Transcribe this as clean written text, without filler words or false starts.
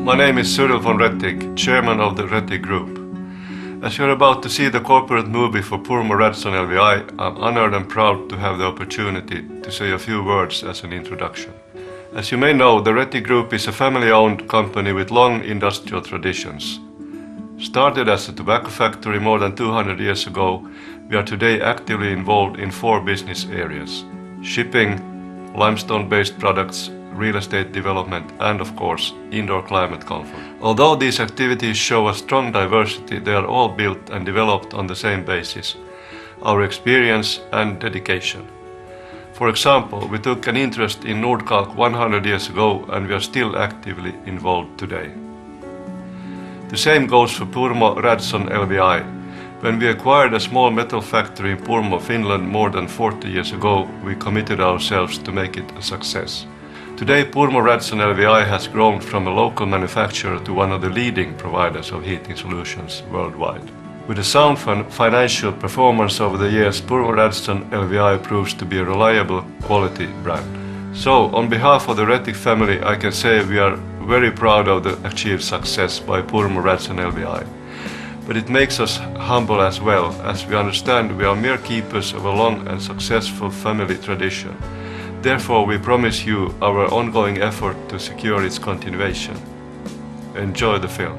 My name is Cyril von Rettig, chairman of the Rettig Group. As you're about to see the corporate movie for Purmo Radson LVI, I'm honored and proud to have the opportunity to say a few words as an introduction. As you may know, the Rettig Group is a family-owned company with long industrial traditions. Started as a tobacco factory more than 200 years ago, we are today actively involved in 4 business areas: shipping, limestone-based products, real estate development, and of course, indoor climate comfort. Although these activities show a strong diversity, they are all built and developed on the same basis: our experience and dedication. For example, we took an interest in Nordkalk 100 years ago and we are still actively involved today. The same goes for Purmo Radson LVI. When we acquired a small metal factory in Purmo, Finland more than 40 years ago, we committed ourselves to make it a success. Today, Purmo Radson LVI has grown from a local manufacturer to one of the leading providers of heating solutions worldwide. With a sound financial performance over the years, Purmo Radson LVI proves to be a reliable quality brand. So, on behalf of the Rettig family, I can say we are very proud of the achieved success by Purmo Radson LVI. But it makes us humble as well, as we understand we are mere keepers of a long and successful family tradition. Therefore, we promise you our ongoing effort to secure its continuation. Enjoy the film.